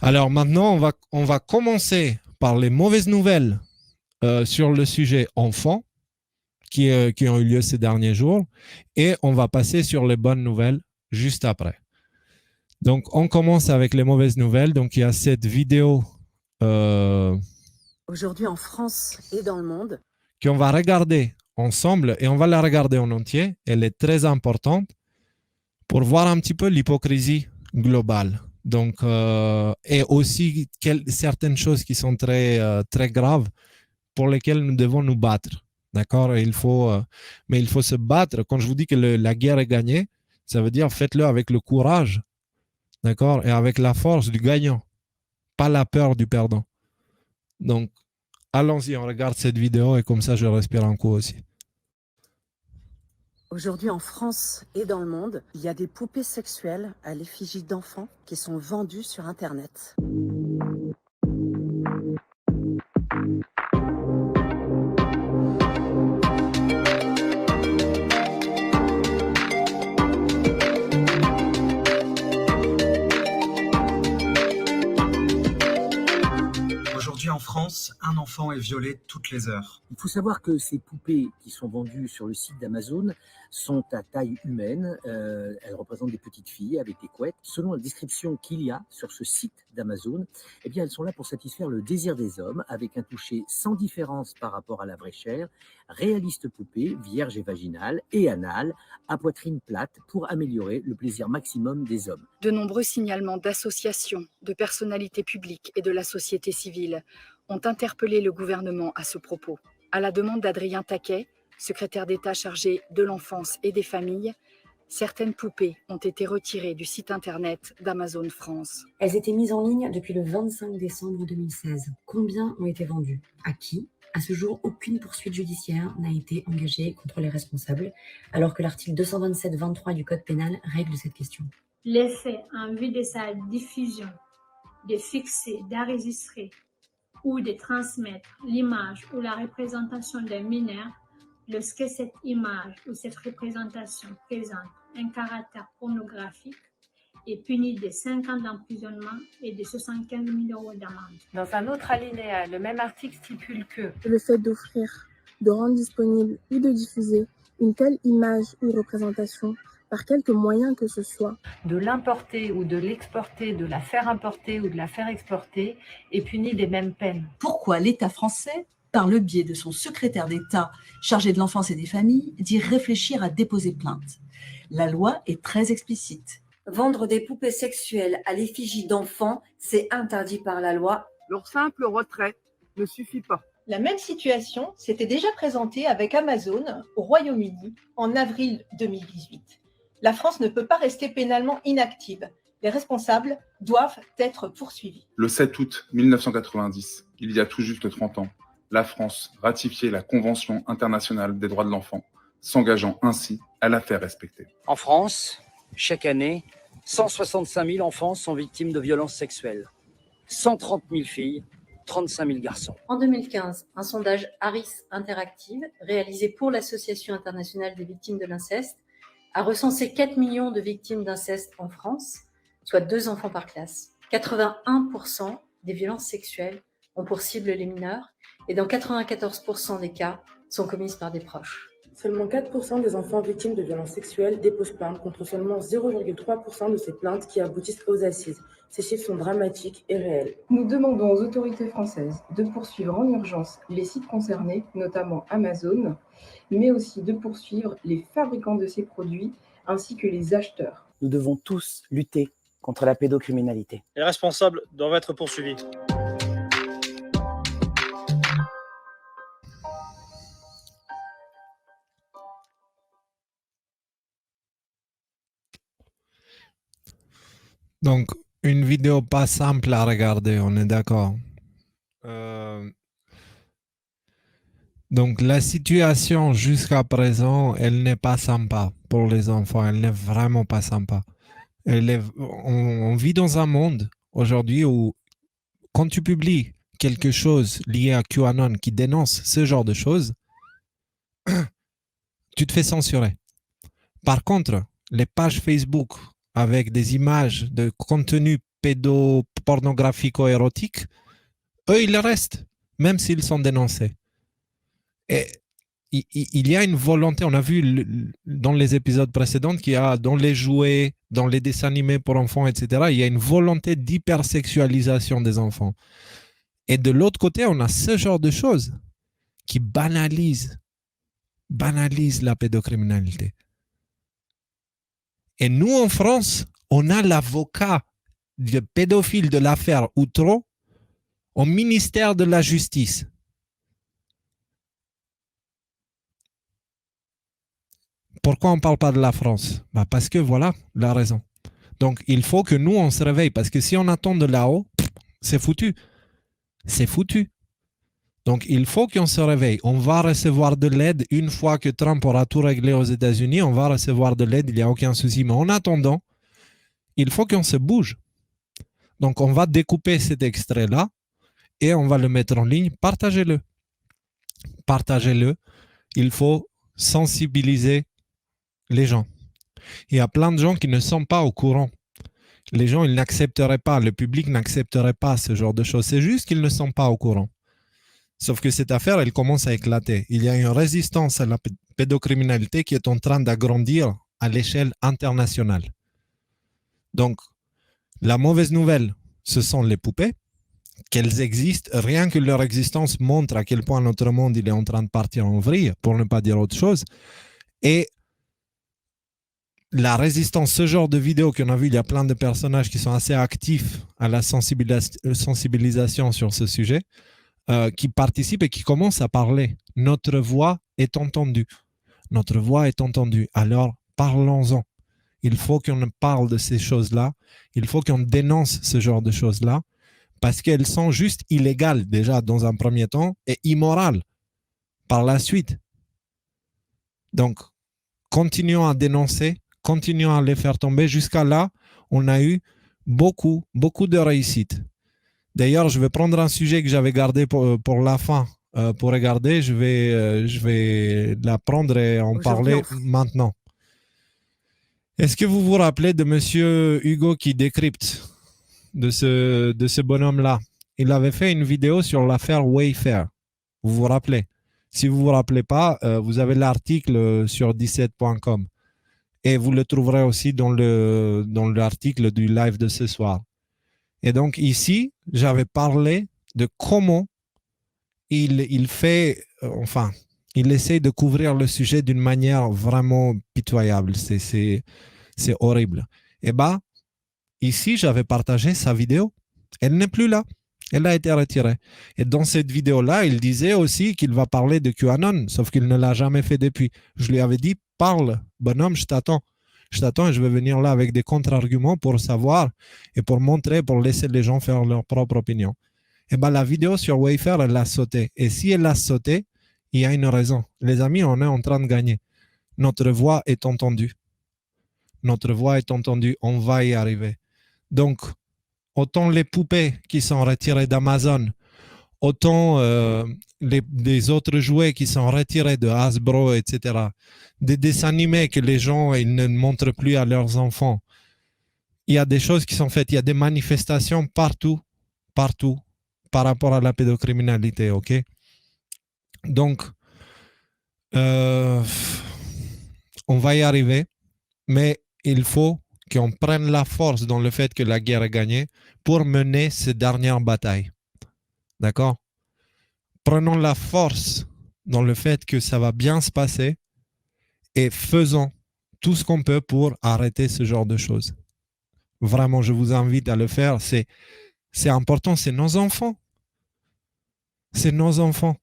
Alors maintenant, on va commencer par les mauvaises nouvelles sur le sujet enfant qui ont eu lieu ces derniers jours et on va passer sur les bonnes nouvelles juste après. Donc, on commence avec les mauvaises nouvelles. Donc, il y a cette vidéo Aujourd'hui en France et dans le monde, qu'on va regarder ensemble et on va la regarder en entier. Elle est très importante pour voir un petit peu l'hypocrisie globale. Donc, et aussi certaines choses qui sont très graves pour lesquelles nous devons nous battre. D'accord. Mais il faut se battre. Quand je vous dis que la guerre est gagnée, ça veut dire faites-le avec le courage, d'accord, et avec la force du gagnant, pas la peur du perdant. Donc, allons-y, on regarde cette vidéo et comme ça, je respire un coup aussi. aujourd'hui en France et dans le monde, il y a des poupées sexuelles à l'effigie d'enfants qui sont vendues sur Internet. Aujourd'hui en France, un enfant est violé toutes les heures. Il faut savoir que ces poupées qui sont vendues sur le site d'Amazon sont à taille humaine. Elles représentent des petites filles avec des couettes. Selon la description qu'il y a sur ce site d'Amazon, eh bien, elles sont là pour satisfaire le désir des hommes avec un toucher sans différence par rapport à la vraie chair. Réaliste poupée, vierge et vaginale et anale, à poitrine plate pour améliorer le plaisir maximum des hommes. De nombreux signalements d'associations, de personnalités publiques et de la société civile ont interpellé le gouvernement à ce propos. À la demande d'Adrien Taquet, secrétaire d'État chargé de l'enfance et des familles, certaines poupées ont été retirées du site internet d'Amazon France. Elles étaient mises en ligne depuis le 25 décembre 2016. Combien ont été vendues? À qui? À ce jour, aucune poursuite judiciaire n'a été engagée contre les responsables, alors que l'article 227-23 du Code pénal règle cette question. Les faits en vue de sa diffusion, de fixer, d'enregistrer ou de transmettre l'image ou la représentation d'un mineur lorsque cette image ou cette représentation présente un caractère pornographique est puni de 5 ans d'emprisonnement et de 75 000 € d'amende. Dans un autre alinéa, le même article stipule que le fait d'offrir, de rendre disponible ou de diffuser une telle image ou représentation par quelque moyen que ce soit, de l'importer ou de l'exporter, de la faire importer ou de la faire exporter est puni des mêmes peines. Pourquoi l'État français, par le biais de son secrétaire d'État chargé de l'enfance et des familles, dit réfléchir à déposer plainte? La loi est très explicite. Vendre des poupées sexuelles à l'effigie d'enfants, c'est interdit par la loi. Leur simple retrait ne suffit pas. La même situation s'était déjà présentée avec Amazon au Royaume-Uni en avril 2018. La France ne peut pas rester pénalement inactive. Les responsables doivent être poursuivis. Le 7 août 1990, il y a tout juste 30 ans, la France ratifiait la Convention internationale des droits de l'enfant, s'engageant ainsi à la faire respecter. En France, chaque année, 165 000 enfants sont victimes de violences sexuelles, 130 000 filles, 35 000 garçons. En 2015, un sondage Harris Interactive, réalisé pour l'Association internationale des victimes de l'inceste, a recensé 4 millions de victimes d'inceste en France, soit 2 enfants par classe. 81% des violences sexuelles ont pour cible les mineurs et dans 94% des cas sont commises par des proches. Seulement 4% des enfants victimes de violences sexuelles déposent plainte contre seulement 0,3% de ces plaintes qui aboutissent aux assises. Ces chiffres sont dramatiques et réels. Nous demandons aux autorités françaises de poursuivre en urgence les sites concernés, notamment Amazon, mais aussi de poursuivre les fabricants de ces produits ainsi que les acheteurs. Nous devons tous lutter contre la pédocriminalité. Les responsables doivent être poursuivis. Donc, une vidéo pas simple à regarder, on est d'accord. Donc, la situation jusqu'à présent, elle n'est pas sympa pour les enfants. Elle n'est vraiment pas sympa. On vit dans un monde aujourd'hui où quand tu publies quelque chose lié à QAnon qui dénonce ce genre de choses, tu te fais censurer. Par contre, les pages Facebook avec des images de contenu pornographico-érotiques, eux, ils restent, même s'ils sont dénoncés. Et il y a une volonté, on a vu dans les épisodes précédents qu'il y a dans les jouets, dans les dessins animés pour enfants, etc., il y a une volonté d'hypersexualisation des enfants. Et de l'autre côté, on a ce genre de choses qui banalisent la pédocriminalité. Et nous, en France, on a l'avocat de pédophile de l'affaire Outreau au ministère de la Justice. Pourquoi on ne parle pas de la France? Parce que voilà la raison. Donc, il faut que nous, on se réveille. Parce que si on attend de là-haut, c'est foutu. C'est foutu. Donc, il faut qu'on se réveille. On va recevoir de l'aide une fois que Trump aura tout réglé aux États-Unis. On va recevoir de l'aide, il n'y a aucun souci. Mais en attendant, il faut qu'on se bouge. Donc, on va découper cet extrait-là et on va le mettre en ligne. Partagez-le. Partagez-le. Il faut sensibiliser les gens. Il y a plein de gens qui ne sont pas au courant. Les gens, ils n'accepteraient pas, le public n'accepterait pas ce genre de choses. C'est juste qu'ils ne sont pas au courant. Sauf que cette affaire, elle commence à éclater. Il y a une résistance à la pédocriminalité qui est en train d'agrandir à l'échelle internationale. Donc, la mauvaise nouvelle, ce sont les poupées, qu'elles existent. Rien que leur existence montre à quel point notre monde il est en train de partir en vrille, pour ne pas dire autre chose. Et la résistance, ce genre de vidéo qu'on a vu, il y a plein de personnages qui sont assez actifs à la sensibilisation sur ce sujet, qui participent et qui commencent à parler. Notre voix est entendue. Notre voix est entendue. Alors, parlons-en. Il faut qu'on parle de ces choses-là. Il faut qu'on dénonce ce genre de choses-là parce qu'elles sont juste illégales déjà dans un premier temps et immorales par la suite. Donc, continuons à dénoncer, continuons à les faire tomber. Jusqu'à là, on a eu beaucoup de réussite. D'ailleurs, je vais prendre un sujet que j'avais gardé pour la fin, pour regarder. Je vais la prendre et en parler maintenant. Est-ce que vous vous rappelez de monsieur Hugo qui décrypte de ce bonhomme-là? Il avait fait une vidéo sur l'affaire Wayfair. Vous vous rappelez? Si vous ne vous rappelez pas, vous avez l'article sur 17.com et vous le trouverez aussi dans l'article du live de ce soir. Et donc ici, j'avais parlé de comment il essaie de couvrir le sujet d'une manière vraiment pitoyable. C'est horrible. Et ici, j'avais partagé sa vidéo. Elle n'est plus là. Elle a été retirée. Et dans cette vidéo-là, il disait aussi qu'il va parler de QAnon, sauf qu'il ne l'a jamais fait depuis. Je lui avais dit, parle, bonhomme, je t'attends. Je t'attends et je vais venir là avec des contre-arguments pour savoir et pour montrer, pour laisser les gens faire leur propre opinion. Et la vidéo sur Wayfair, elle a sauté. Et si elle a sauté, il y a une raison. Les amis, on est en train de gagner. Notre voix est entendue. Notre voix est entendue. On va y arriver. Donc, autant les poupées qui sont retirées d'Amazon, autant des autres jouets qui sont retirés de Hasbro, etc. Des dessins animés que les gens ils ne montrent plus à leurs enfants. Il y a des choses qui sont faites. Il y a des manifestations partout, par rapport à la pédocriminalité, ok? Donc, on va y arriver, mais il faut qu'on prenne la force dans le fait que la guerre est gagnée pour mener cette dernière bataille. D'accord? Prenons la force dans le fait que ça va bien se passer et faisons tout ce qu'on peut pour arrêter ce genre de choses. Vraiment, je vous invite à le faire. C'est important, c'est nos enfants. C'est nos enfants.